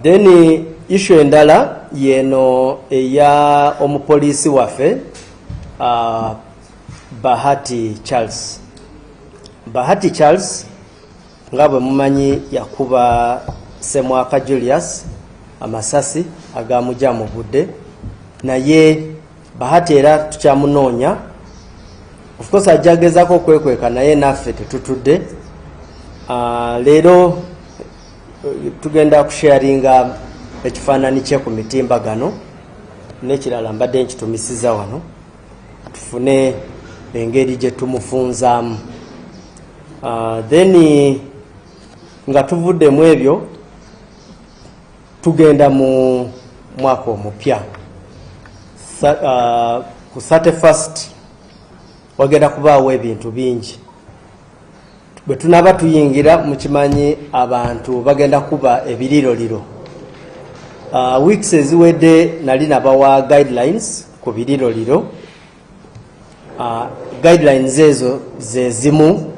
Then issue endala yeno eya omupoliisi waffe Bahati Charles. Bahati Charles nga bwe mumanyi yakuba Semwaka Julius amasasi agamujja mu budde, naye Bahati era tukyamunoonya. Of course ajagezaako okwekweka naye naffe tetutudde. Leero tugenda kusharinga ekifaananyi kye ku mitimbagano n'ekirala mbadde nkitumisiza wano tufune engeri gye tumufunzaamu. Then nga tuvuddemu ebyo tugenda mu mwaka omupya. Ku 31st wagenda kubaawo ebintu bingi. Bwe tunaba tuyingira mukimanyi abantu bagenda kuba ebiriroliro. Weeks eziwedde nali nabawa guidelines ku biriroliro guidelines ezo ze zimu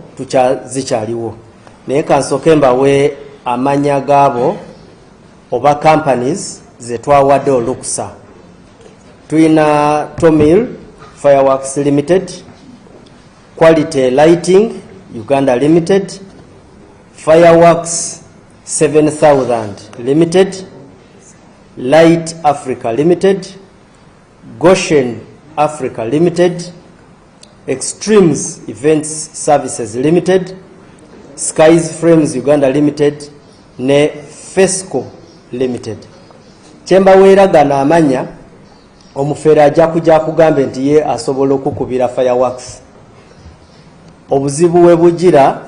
zikyaliwo naye kansooke mbawe amanya gaabo oba companies ze twawadde olukusa. Tuyina Tomil Fireworks Limited, Quality Lighting Uganda Limited, Fireworks 7000 Limited, Light Africa Limited, Goshen Africa Limited, Extremes Events Services Limited, Skies Frames Uganda Limited ne Fesco Limited. Chemba weeragana amanya omufeera ajja kujja kugambe nti ye asobola okukubira fireworks. Obuzibu we bugira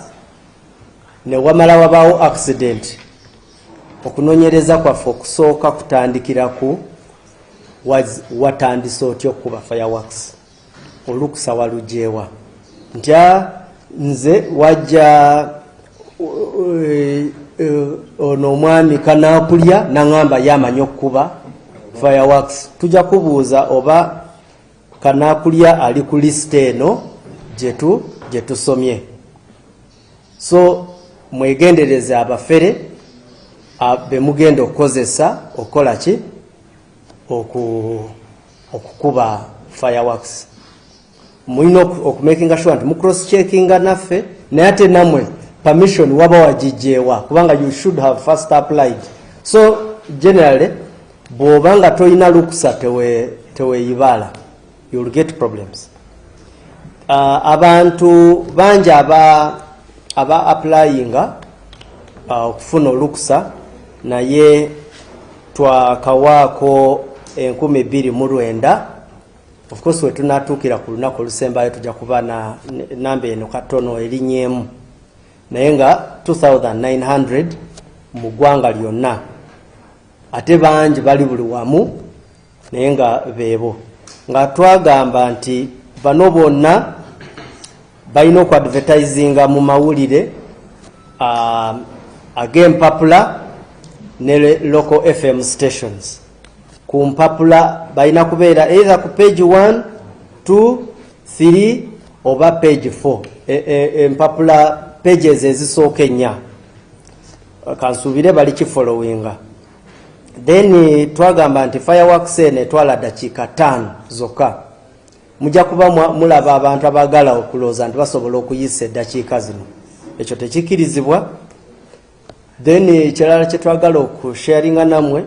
ne wamala wabaawo accident, okunoonyereza kwaffe okusooka kutandikira ku watandise otya okukuba fireworks, olukusa walujeewa. Ntya nze wajja ono omwami kanaakulya naŋŋamba yamanyi okukuba fireworks. Tujja kubuuza oba kanaakulya ali ku list eno gye tusomye. So mwegendereze abafere be mugenda okukozesa okukola ki okukuba fireworks. Mulina okumakinga sure nti mucross checkinga naffe naye ate namwe permission waba wagijeewa kubanga you should have first applied. So generally bw'oba nga toyina lukusa teweeyibala, you will get problems. Abantu bangi aba applyinga okufuna olukusa naye twakawaako 2029. Of course we tunatuukira ku lunaku olusembayo tujja kuba na namba eno katono erinyeemu naye nga 2900 mu ggwanga lyonna, ate bangi bali buli wamu naye nga beebo. Nga twagamba nti bano bonna balina okwadvertisinga mu mawulire ag'empapula ne local FM stations. Ku mpapula balina kubeera either ku page 1, 2, 3 oba page 4. Empapula pages ezisooka ennya kansuubire bali kifollowinga. Then twagamba nti fireworks ene twala dakiika 5 zokka. Mujja kuba mulaba abantu abagala okulooza nti basobola okuyisa eddakiika zino, ekyo tekikirizibwa. Then kirala kye twagala okusharinga namwe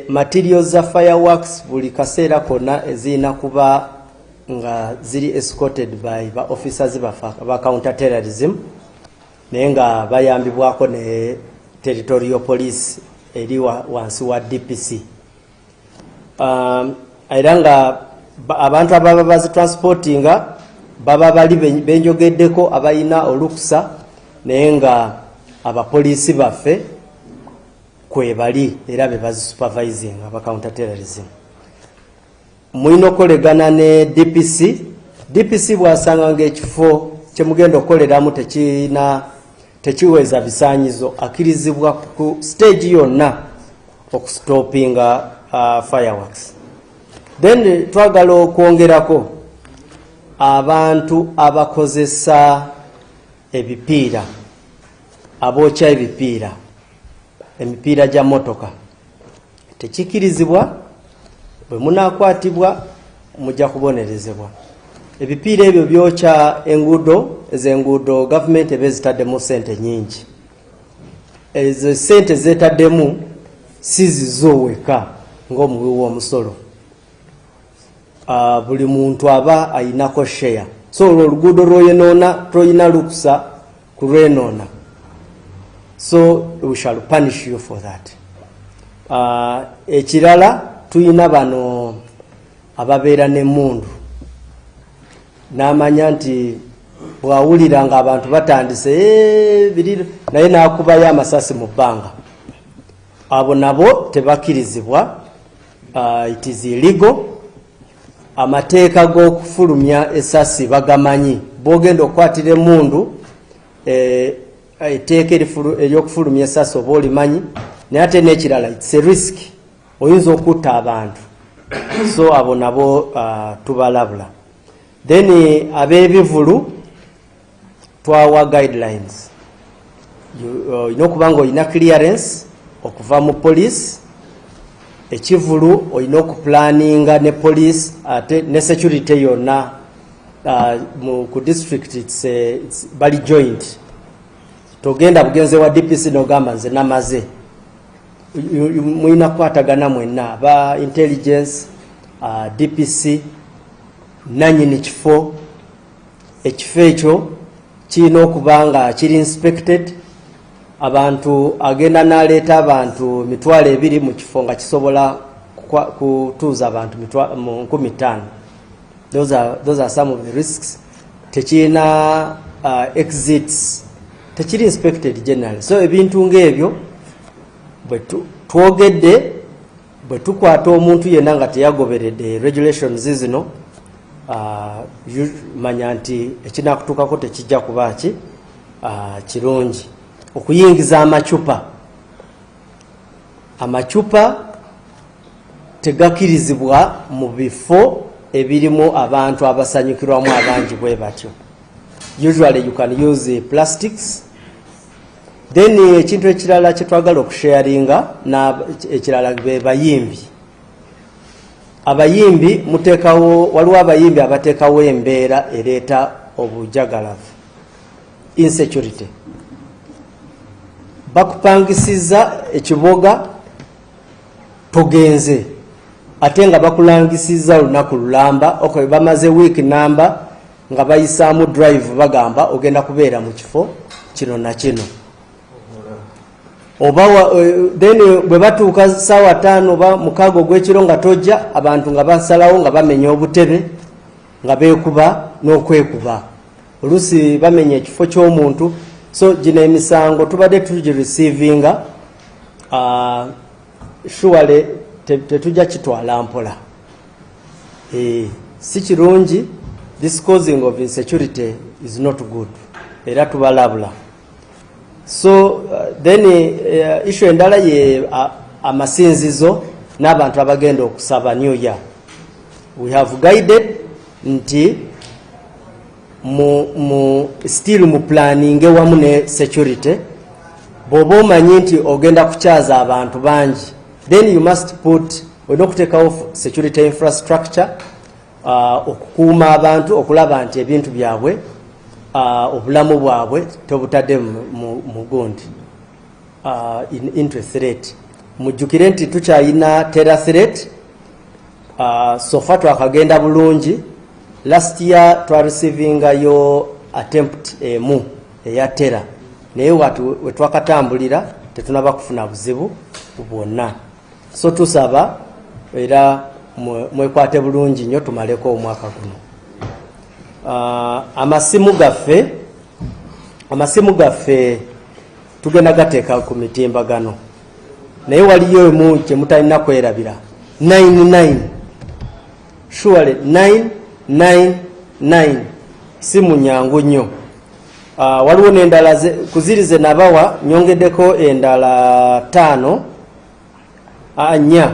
materials za fireworks buli kaseera konna ezirina kuba nga ziri escorted by ba officers ba counter terrorism naye nga bayambibwako ne territorial police eri wansi wa DPC. Era nga abantu ababa bazitransportinga baba bali benjogeddeko abayina olukusa naye nga abapoliisi baffe kwe bali era be bazisupervising aba counter terrorism. Mulina okukolegana ne DPC bwasanga ng'ekifo kye mugenda okukoleramu tekiweza bisaanyizo akirizibwa ku stage yonna okustopinga fireworks. Then twagala okwongerako abantu abakozesa ebipiira, abookya ebipiira, emipiira gya motoka tekikirizibwa. Bwe munaakwatibwa mujja kubonerezebwa. Ebipiira ebyo byokya enguudo gavumenti eba ezitaddemu sente nyingi. Ezo sente zetaddemu si zizo weka ng'omuwi w'omusolo. Buli muntu aba ayinako share. So oluguudo lw'oyonoona toyina lukusa kulwenoona. So we shall punish you for that. Ekirala tuyina bano ababeera n'emmundu n'amanya nti bwawulira nga abantu batandise biriro naye n'akubayo amasasi mu bbanga. Abo nabo tebakirizibwa. It is illegal. Amateeka g'okufulumya essasi bagamanyi. Bw'ogenda okukwatira emmundu etteeka ery'okufulumya essasi oba olimanyi, naye ate n'ekirala it's a risk. Oyinza okutta abantu. So abo nabo tubalabula. Then ab'ebivulu twawa guidelines. Olina okuba nga olina clearance okuva mu police. Ekivulu olina okuplaninga ne police ate ne security yonna ku district it's bali joint. Togenda bugenze wa DPC n'ogamba nze namaze. Mulina kukwatagana mwenna ba intelligence, DPC, nanyini kifo. Ekifo ekyo kirina okuba nga kiri inspected. Abantu agenda n'aleeta abantu 2,000 mu kifo nga kisobola kutuuza abantu 15,000. Those are some of the risks. Tekirina exits. Tekiri inspected generally. So ebintu ng'ebyo bwe twogedde bwe tukwata omuntu yenna nga teyagoberedde regulations zino manya nti ekinakutuukako tekijja kuba kirungi. Okuyingiza amacupa tegakirizibwa mu bifo ebirimu abantu abasanyukirwamu abangi bwe batyo. Usually you can use plastics. Then ekintu ekirala kye twagala okusharinga ekirala be bayimbi. Abayimbi muteekawo, waliwo abayimbi abateekawo embeera ereeta obujagalavu, insecurity. Bakupangisiza ekiboga togenze ate nga bakulangisiza olunaku lulamba okay, bamaze week number nga bayisaamu drive bagamba ogenda kubeera mu kifo kino na kino. Oba then bwe batuuka ssaawa 5 oba 6 ogw'ekiro nga tojja, abantu nga basalawo nga bamenya obutebe nga beekuba n'okwekuba. Oluusi bamenya ekifo ky'omuntu. So gino emisango tubadde tugirecevinga surely tetujja kitwala mpola. Si kirungi. This causing of insecurity is not good. Era tubalabula. So then issue endala ye amasinzizo n'abantu abagenda okusaba New Year. We have guided nti still mu planning wamu ne security. Bw'oba omanyi nti ogenda kukyaza abantu bangi, then you must put okuteekawo security infrastructure, okukuuma abantu, okulaba nti ebintu byabwe obulamu bwabwe tobutadde mu gundi into threat. Mujjukire nti tukyayina terror threat. Sofa twakagenda bulungi. Last year twarecevingayo attempt emu eya terror, naye wetwakatambulira tetunaba kufuna buzibu bwonna. So tusaba era mwekwate bulungi nnyo tumaleko omwaka guno. Amasimu gaffe tugenda gateeka ku mitimbagano, naye waliyo emu kye mutalina kwerabira. 99 surely 999 simu nyangu nnyo. Waliwo n'endala kuzirize nabawa nyongeddeko endala 5 4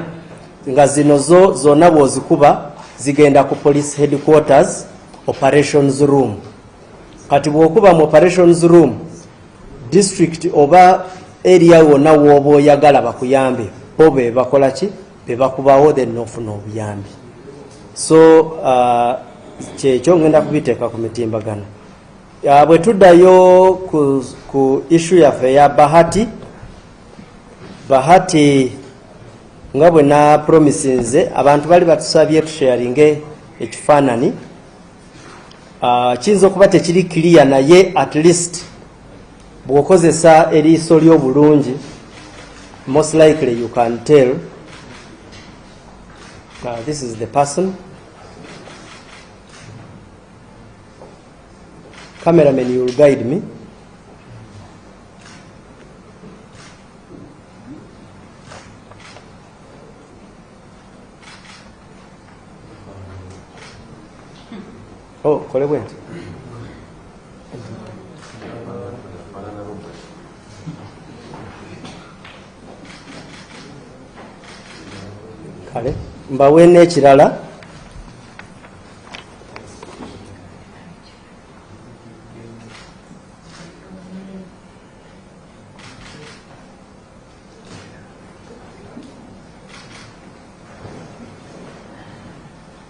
nga zino zonna bw'ozikuba zigenda ku police headquarters operations room. Kati bw'okuba mu operations room district oba area wonna w'oba oyagala bakuyambe bo be bakola ki be bakubawo then n'ofuna obuyambi. So kyekyo ngenda kubiteeka ku mitimbagano. Bwe tuddayo ku issue yaffe ya bahati nga bwe na promisinze abantu bali batusabye tusharinge ekifaanani. Kiyinza okuba tekiri clear naye at least bw'okozesa eriiso ly'obulungi most likely you can tell this is the person. Cameraman, you will guide me. Oh, kole bwenti. Kale mbawe n'ekirala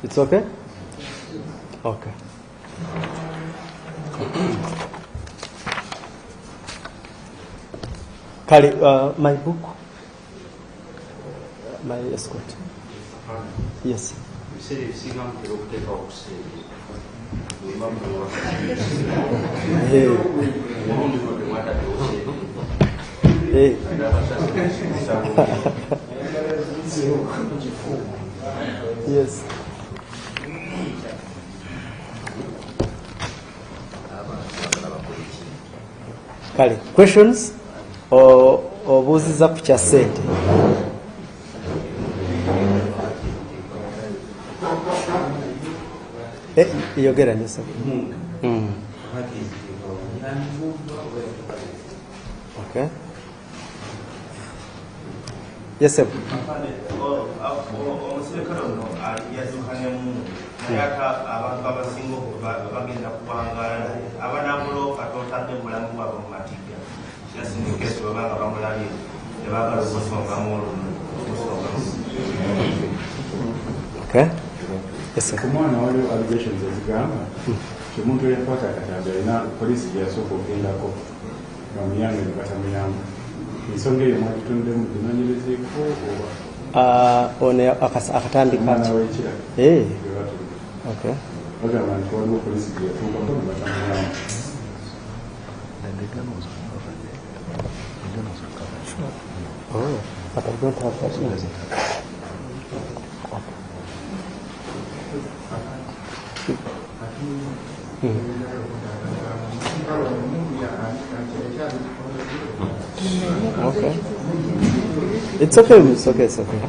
It's okay? Okay. Kali, my book, my escort. Yes. You said it's going to take off. Hey. Yes. Kali, questions or buziza ku kya ssente? Yogera nyosa. Okay. Yes, sir. Okay. Yes, sir. Kumwana waliwo allegations ezigamba kimuntu yakwata akatambi alina poliisi gyeyasooka okgendako nga muyambe ne batamuyamba ensonga eyo mwagituddemu gimanyirizeko oba ono akatambi kaki? wekira Okay. bagamba nti waliwo poliisi gyeyatuukako ne batamuyamba. Oh, but I don't have that in. Okay. It's okay. It's okay. It's okay.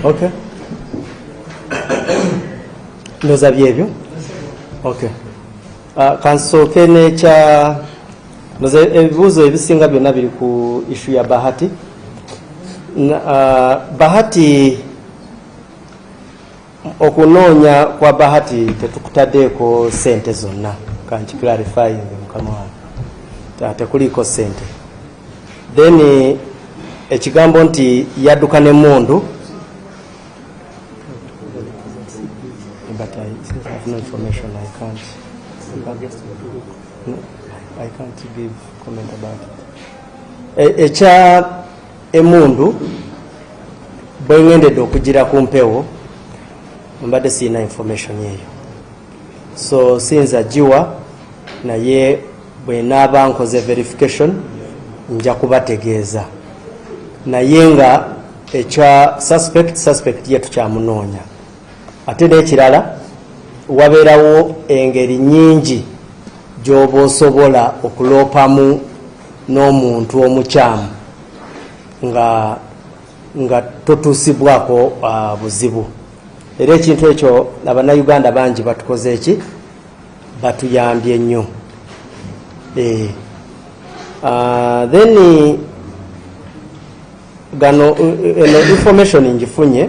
Okay. Ndoza byebyo. Okay. Kansooke nekya ndoza ebibuuzo ebisinga byonna biri ku issue ya Bahati. Bahati, okunoonya kwa Bahati tetukutaddeeko sente zonna, kanki clarifying mukama wange, tekuliiko sente. Then ekigambo nti yadduka n'emmundu, but I have no information. I can't give comment about it. Ekya emundu bwe ngendedde okugira ku mpewo mbadde sirina information yeyo, so sinza giwa, naye bwe naaba nkoze verification nja kubategeeza, naye nga ekya suspect ye tukyamunoonya. Ate n'ekirala wabeerawo engeri nnyingi gy'oba osobola okuloopamu n'omuntu omukyamu nga totuusibwako buzibu. Era ekintu ekyo abannayuganda bangi batukoze eki, batuyambye nnyo. Then gano eno information ngifunye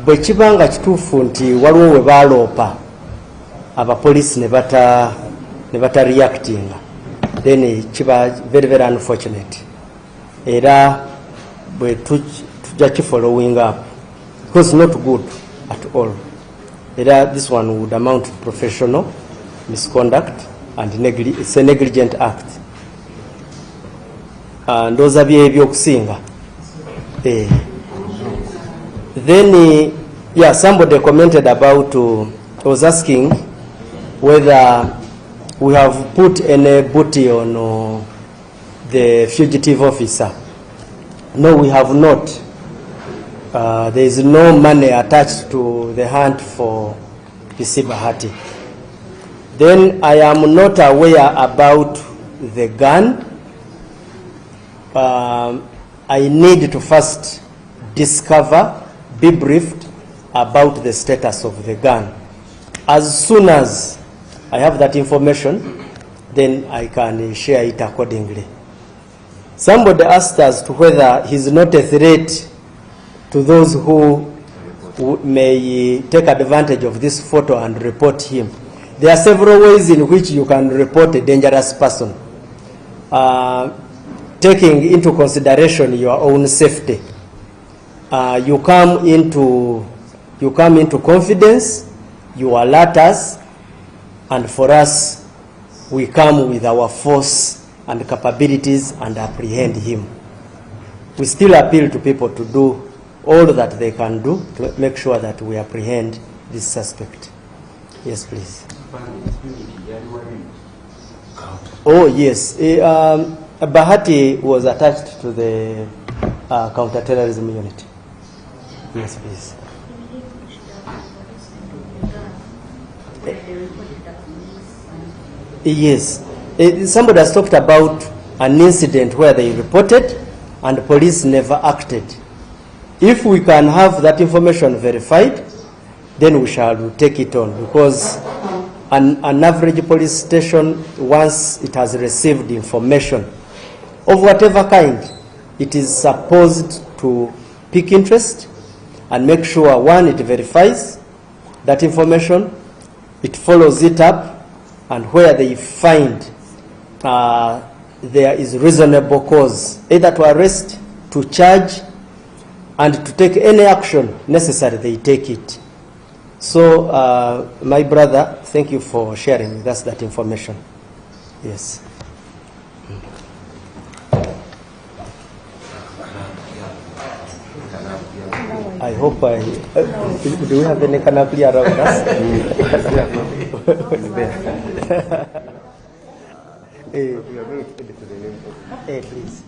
bwe kiba nga kituufu nti waliwo we baloopa abapoliisi ne bata reactinga, then kiba very very unfortunate. Era bwe tujja kifollowing up because not good at all. Era this one would amount to professional misconduct and it's a negligent act. Ndooza byebyokusinga. Then yeah, somebody commented about was asking whether we have put any booty on the fugitive officer. No, we have not. There is no money attached to the hunt for PC Bahati. Then I am not aware about the gun. I need to first discover, be briefed about the status of the gun. As soon as I have that information, then I can share it accordingly. Somebody asked us to whether he's not a threat to those who may take advantage of this photo and report him. There are several ways in which you can report a dangerous person. taking into consideration your own safety. You come into confidence, you alert us, and for us, we come with our force and capabilities and apprehend him. We still appeal to people to do all that they can do to make sure that we apprehend this suspect. Yes, please. Oh, yes. Bahati was attached to the counter-terrorism unit. Yes, please. Yes. Somebody has talked about an incident where they reported and the police never acted. If we can have that information verified, then we shall take it on, because an average police station, once it has received information of whatever kind, it is supposed to pick interest and make sure, one, it verifies that information, it follows it up, and where they find there is reasonable cause, either to arrest, to charge, and to take any action necessary, they take it. So, my brother, thank you for sharing with us that information. Yes. I hope do we have any canopy around us? Please.